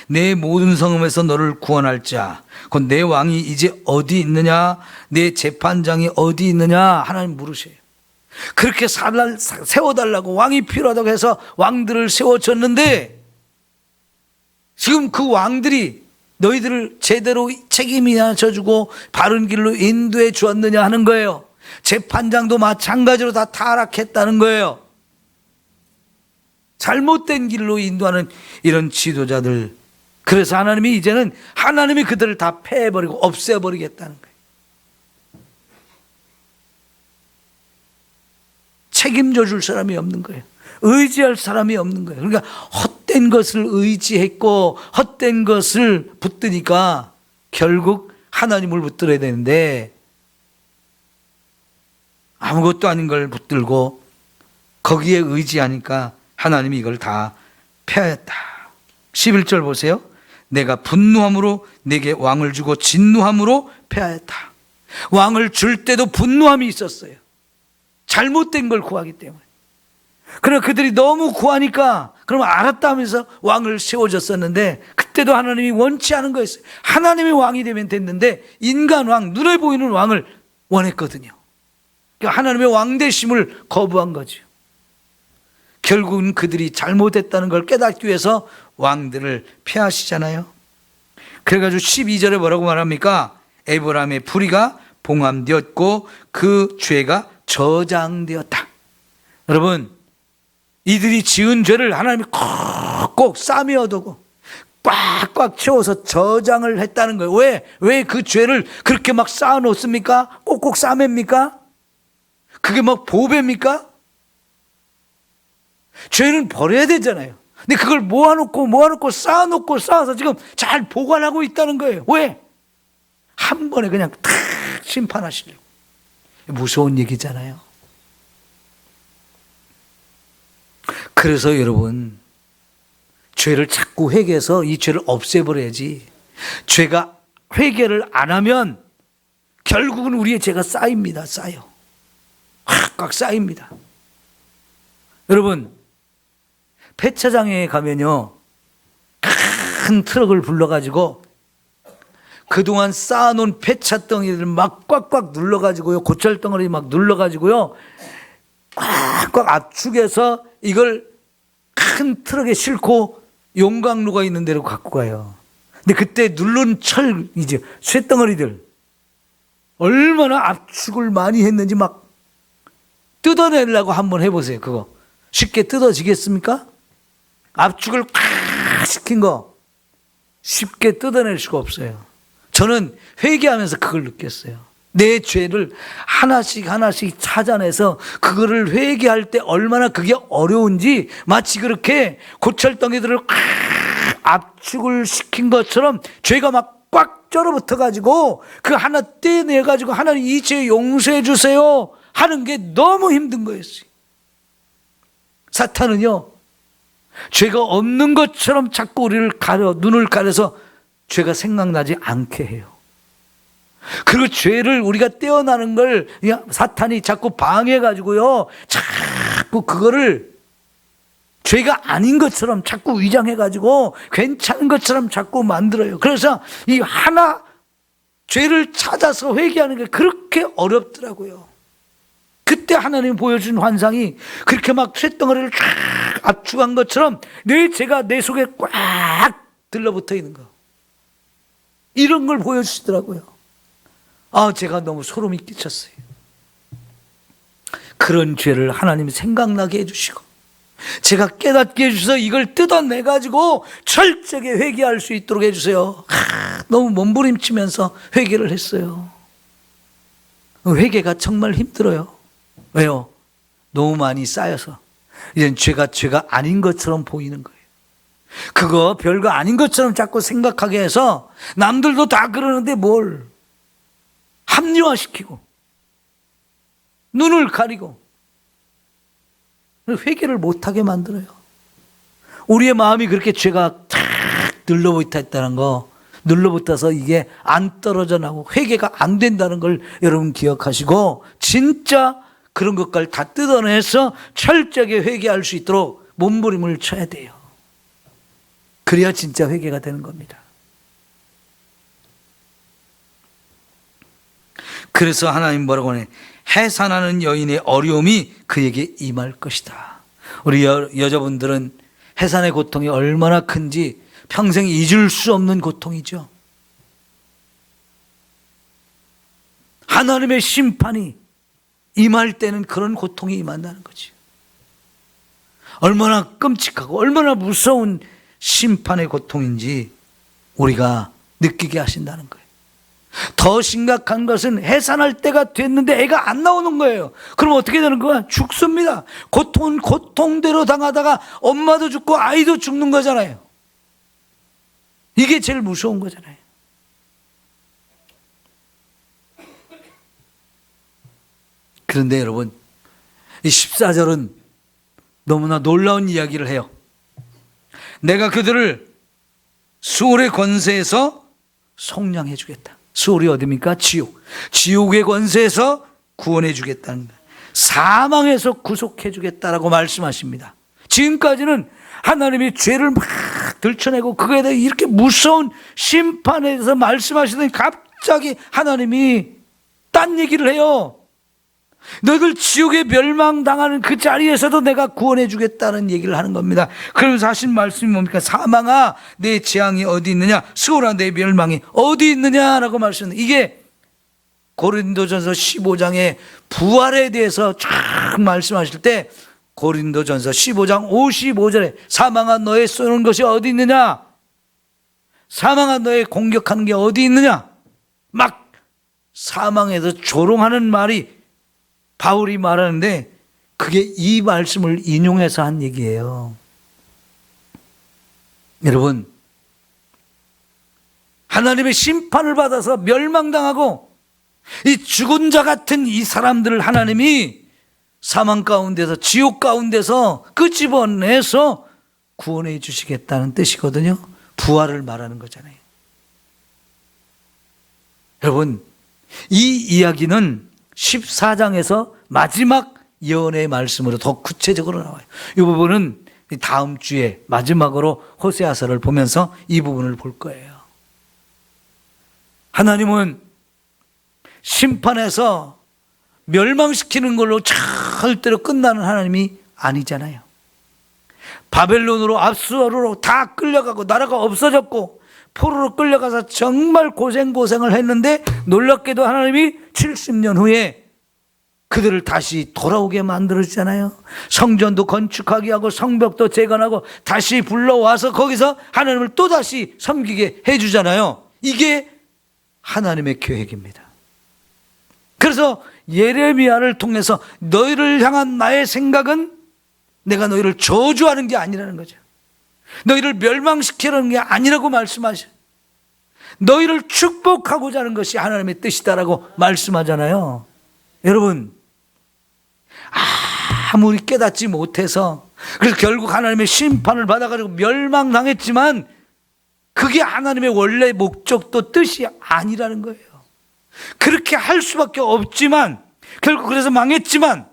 내 모든 성읍에서 너를 구원할 자, 곧 내 왕이 이제 어디 있느냐, 내 재판장이 어디 있느냐 하나님 물으셔요. 그렇게 세워달라고 왕이 필요하다고 해서 왕들을 세워줬는데 지금 그 왕들이 너희들을 제대로 책임이나 져주고 바른 길로 인도해 주었느냐 하는 거예요. 재판장도 마찬가지로 다 타락했다는 거예요. 잘못된 길로 인도하는 이런 지도자들, 그래서 하나님이 이제는 하나님이 그들을 다 패해버리고 없애버리겠다는 거예요. 책임져 줄 사람이 없는 거예요. 의지할 사람이 없는 거예요. 그러니까 헛된 것을 의지했고 헛된 것을 붙드니까 결국 하나님을 붙들어야 되는데 아무것도 아닌 걸 붙들고 거기에 의지하니까 하나님이 이걸 다 패하였다. 11절 보세요. 내가 분노함으로 내게 왕을 주고 진노함으로 패하였다. 왕을 줄 때도 분노함이 있었어요. 잘못된 걸 구하기 때문에. 그러나 그들이 너무 구하니까 그럼 알았다 하면서 왕을 세워줬었는데 그때도 하나님이 원치 않은 거였어요. 하나님이 왕이 되면 됐는데 인간 왕, 눈에 보이는 왕을 원했거든요. 그러니까 하나님의 왕 되심을 거부한 거죠. 결국은 그들이 잘못했다는 걸 깨닫기 위해서 왕들을 폐하시잖아요. 그래가지고 12절에 뭐라고 말합니까? 에브라임의 불의가 봉함되었고 그 죄가 저장되었다. 여러분, 이들이 지은 죄를 하나님이 꼭 싸매어두고 꽉꽉 채워서 저장을 했다는 거예요. 왜 그 죄를 그렇게 막 쌓아놓습니까? 꼭꼭 싸맵니까? 그게 막 보배입니까? 죄는 버려야 되잖아요. 근데 그걸 모아놓고 쌓아서 지금 잘 보관하고 있다는 거예요. 왜? 한 번에 그냥 탁 심판하시려고. 무서운 얘기잖아요. 그래서 여러분, 죄를 자꾸 회개해서 이 죄를 없애버려야지. 죄가 회개를 안 하면 결국은 우리의 죄가 쌓입니다. 쌓여. 꽉 쌓입니다. 여러분, 폐차장에 가면요, 큰 트럭을 불러가지고 그동안 쌓아놓은 폐차덩이를 막 꽉꽉 눌러가지고요, 고철덩어리 막 눌러가지고요, 꽉꽉 압축해서 이걸 큰 트럭에 싣고 용광로가 있는 데로 갖고 가요. 근데 그때 누른 철, 이제 쇳덩어리들 얼마나 압축을 많이 했는지 막 뜯어내려고 한번 해보세요. 그거 쉽게 뜯어지겠습니까? 압축을 꽉 시킨 거 쉽게 뜯어낼 수가 없어요. 저는 회개하면서 그걸 느꼈어요. 내 죄를 하나씩 찾아내서 그거를 회개할 때 얼마나 그게 어려운지, 마치 그렇게 고철덩이들을 꽉 압축을 시킨 것처럼 죄가 막 꽉 쩔어붙어 가지고 그 하나 떼내 가지고 하나님 이 죄 용서해 주세요 하는 게 너무 힘든 거였어요. 사탄은요, 죄가 없는 것처럼 자꾸 우리를 눈을 가려서 죄가 생각나지 않게 해요. 그리고 죄를 우리가 떼어나는 걸 사탄이 자꾸 방해해가지고요, 자꾸 그거를 죄가 아닌 것처럼 자꾸 위장해가지고 괜찮은 것처럼 자꾸 만들어요. 그래서 이 하나 죄를 찾아서 회개하는 게 그렇게 어렵더라고요. 그때 하나님이 보여준 환상이 그렇게 막 쇳덩어리를 쫙 압축한 것처럼 내 죄가 내 속에 꽉 들러붙어 있는 거, 이런 걸 보여주시더라고요. 제가 너무 소름이 끼쳤어요. 그런 죄를 하나님이 생각나게 해주시고 제가 깨닫게 해주셔서 이걸 뜯어내가지고 철저하게 회개할 수 있도록 해주세요. 너무 몸부림치면서 회개를 했어요. 회개가 정말 힘들어요. 왜요? 너무 많이 쌓여서 이젠 죄가 아닌 것처럼 보이는 거예요. 그거 별거 아닌 것처럼 자꾸 생각하게 해서 남들도 다 그러는데 뭘 합리화시키고 눈을 가리고 회개를 못하게 만들어요. 우리의 마음이 그렇게 죄가 탁 눌러붙어 있다는 거, 눌러붙어서 이게 안 떨어져 나고 회개가 안 된다는 걸 여러분 기억하시고, 진짜 그런 것까지 다 뜯어내서 철저하게 회개할 수 있도록 몸부림을 쳐야 돼요. 그래야 진짜 회개가 되는 겁니다. 그래서 하나님 뭐라고 하냐, 해산하는 여인의 어려움이 그에게 임할 것이다. 우리 여자분들은 해산의 고통이 얼마나 큰지 평생 잊을 수 없는 고통이죠. 하나님의 심판이 임할 때는 그런 고통이 임한다는 거지. 얼마나 끔찍하고 얼마나 무서운 심판의 고통인지 우리가 느끼게 하신다는 거예요. 더 심각한 것은 해산할 때가 됐는데 애가 안 나오는 거예요. 그럼 어떻게 되는 거야? 죽습니다. 고통은 고통대로 당하다가 엄마도 죽고 아이도 죽는 거잖아요. 이게 제일 무서운 거잖아요. 그런데 여러분, 이 14절은 너무나 놀라운 이야기를 해요. 내가 그들을 수월의 권세에서 속량해 주겠다. 수월이 어디입니까? 지옥. 지옥의 권세에서 구원해 주겠다는 거예요. 사망에서 구속해 주겠다라고 말씀하십니다. 지금까지는 하나님이 죄를 막 들춰내고 그거에 대해 이렇게 무서운 심판에 대해서 말씀하시더니 갑자기 하나님이 딴 얘기를 해요. 너희들 지옥에 멸망당하는 그 자리에서도 내가 구원해 주겠다는 얘기를 하는 겁니다. 그러면서 하신 말씀이 뭡니까? 사망아 내 재앙이 어디 있느냐, 스올아 내 멸망이 어디 있느냐라고 말씀하는데, 이게 고린도전서 15장의 부활에 대해서 쫙 말씀하실 때 고린도전서 15장 55절에 사망아 너의 쏘는 것이 어디 있느냐, 사망아 너의 공격하는 게 어디 있느냐, 막 사망에서 조롱하는 말이 바울이 말하는데 그게 이 말씀을 인용해서 한 얘기예요. 여러분, 하나님의 심판을 받아서 멸망당하고 이 죽은 자 같은 이 사람들을 하나님이 사망 가운데서, 지옥 가운데서 끄집어내서 구원해 주시겠다는 뜻이거든요. 부활을 말하는 거잖아요. 여러분, 이 이야기는 14장에서 마지막 예언의 말씀으로 더 구체적으로 나와요. 이 부분은 다음 주에 마지막으로 호세아서를 보면서 이 부분을 볼 거예요. 하나님은 심판해서 멸망시키는 걸로 절대로 끝나는 하나님이 아니잖아요. 바벨론으로, 압수로로 다 끌려가고 나라가 없어졌고 포로로 끌려가서 정말 고생을 했는데 놀랍게도 하나님이 70년 후에 그들을 다시 돌아오게 만들어주잖아요. 성전도 건축하게 하고 성벽도 재건하고 다시 불러와서 거기서 하나님을 또다시 섬기게 해주잖아요. 이게 하나님의 계획입니다. 그래서 예레미야를 통해서 너희를 향한 나의 생각은 내가 너희를 저주하는 게 아니라는 거죠. 너희를 멸망시키려는 게 아니라고 말씀하셔요. 너희를 축복하고자 하는 것이 하나님의 뜻이다라고 말씀하잖아요. 여러분, 아무리 깨닫지 못해서, 그래서 결국 하나님의 심판을 받아가지고 멸망당했지만 그게 하나님의 원래 목적도 뜻이 아니라는 거예요. 그렇게 할 수밖에 없지만, 결국 그래서 망했지만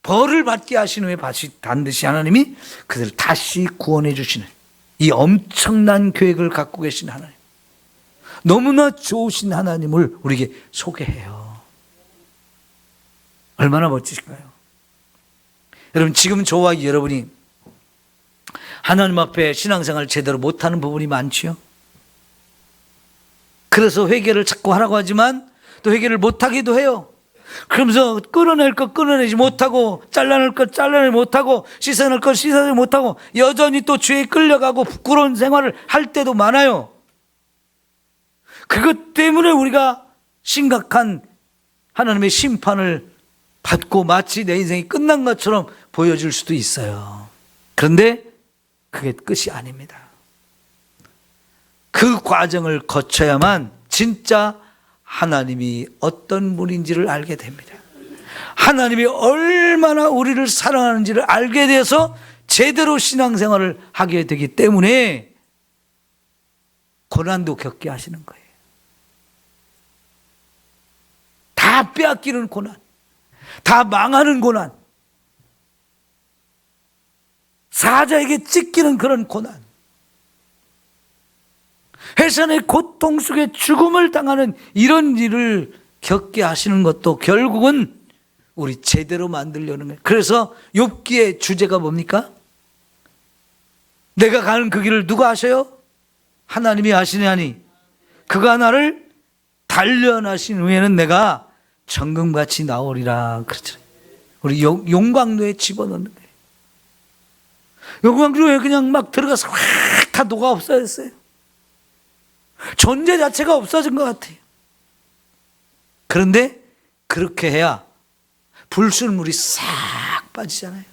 벌을 받게 하신 후에 반드시 하나님이 그들을 다시 구원해 주시는 이 엄청난 계획을 갖고 계신 하나님, 너무나 좋으신 하나님을 우리에게 소개해요. 얼마나 멋지실까요? 여러분, 지금 저와 여러분이 하나님 앞에 신앙생활을 제대로 못하는 부분이 많지요. 그래서 회개를 자꾸 하라고 하지만 또 회개를 못하기도 해요. 그러면서 끊어낼 것 끊어내지 못하고, 잘라낼 것 잘라내지 못하고, 씻어낼 것 씻어내지 못하고, 여전히 또 죄에 끌려가고 부끄러운 생활을 할 때도 많아요. 그것 때문에 우리가 심각한 하나님의 심판을 받고 마치 내 인생이 끝난 것처럼 보여질 수도 있어요. 그런데 그게 끝이 아닙니다. 그 과정을 거쳐야만 진짜 하나님이 어떤 분인지를 알게 됩니다. 하나님이 얼마나 우리를 사랑하는지를 알게 돼서 제대로 신앙생활을 하게 되기 때문에 고난도 겪게 하시는 거예요. 다 빼앗기는 고난, 다 망하는 고난, 사자에게 찢기는 그런 고난, 해산의 고통 속에 죽음을 당하는 이런 일을 겪게 하시는 것도 결국은 우리 제대로 만들려는 거예요. 그래서 욥기의 주제가 뭡니까? 내가 가는 그 길을 누가 아셔요? 하나님이 아시냐니 그가 나를 단련하신 후에는 내가 정금같이 나오리라. 그렇죠. 우리 용광로에 집어넣는 거예요. 용광로에 그냥 막 들어가서 확 다 녹아 없어졌어요. 존재 자체가 없어진 것 같아요. 그런데 그렇게 해야 불순물이 싹 빠지잖아요.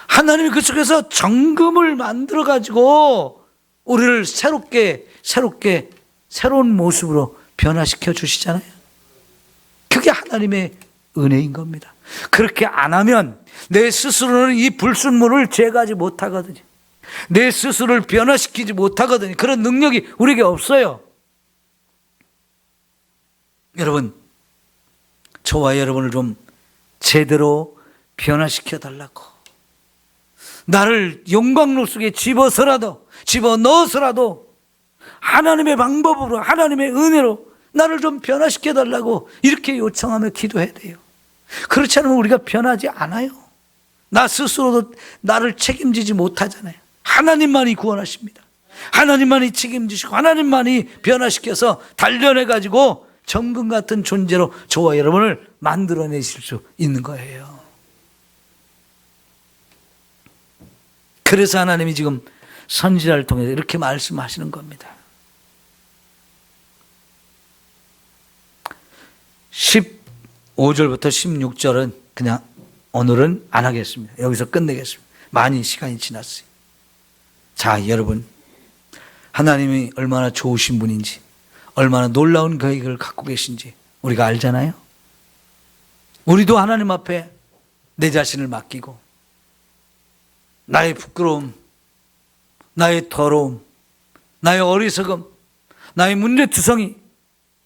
하나님이 그 속에서 정금을 만들어 가지고 우리를 새로운 모습으로 변화시켜 주시잖아요. 그게 하나님의 은혜인 겁니다. 그렇게 안 하면 내 스스로는 이 불순물을 제거하지 못하거든요. 내 스스로를 변화시키지 못하거든요. 그런 능력이 우리에게 없어요. 여러분, 저와 여러분을 좀 제대로 변화시켜 달라고 나를 용광로 속에 집어넣어서라도 하나님의 방법으로, 하나님의 은혜로 나를 좀 변화시켜 달라고 이렇게 요청하며 기도해야 돼요. 그렇지 않으면 우리가 변하지 않아요. 나 스스로도 나를 책임지지 못하잖아요. 하나님만이 구원하십니다. 하나님만이 책임지시고 하나님만이 변화시켜서 단련해가지고 정금 같은 존재로 저와 여러분을 만들어내실 수 있는 거예요. 그래서 하나님이 지금 선지자를 통해서 이렇게 말씀하시는 겁니다. 15절부터 16절은 그냥 오늘은 안 하겠습니다. 여기서 끝내겠습니다. 많이 시간이 지났어요. 자, 여러분, 하나님이 얼마나 좋으신 분인지, 얼마나 놀라운 계획을 갖고 계신지 우리가 알잖아요. 우리도 하나님 앞에 내 자신을 맡기고 나의 부끄러움, 나의 더러움, 나의 어리석음, 나의 문제투성이,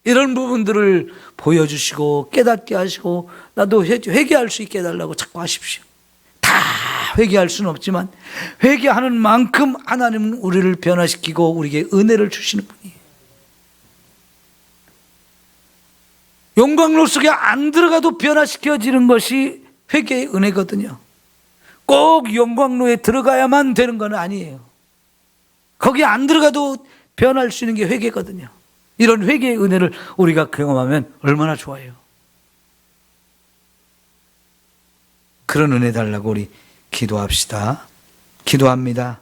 이런 부분들을 보여주시고 깨닫게 하시고 나도 회개할 수 있게 해달라고 자꾸 하십시오. 다 회개할 수는 없지만 회개하는 만큼 하나님은 우리를 변화시키고 우리에게 은혜를 주시는 분이에요. 용광로 속에 안 들어가도 변화시켜지는 것이 회개의 은혜거든요. 꼭 용광로에 들어가야만 되는 건 아니에요. 거기 안 들어가도 변할 수 있는 게 회개거든요. 이런 회개의 은혜를 우리가 경험하면 얼마나 좋아요. 그런 은혜 달라고 우리 기도합시다. 기도합니다.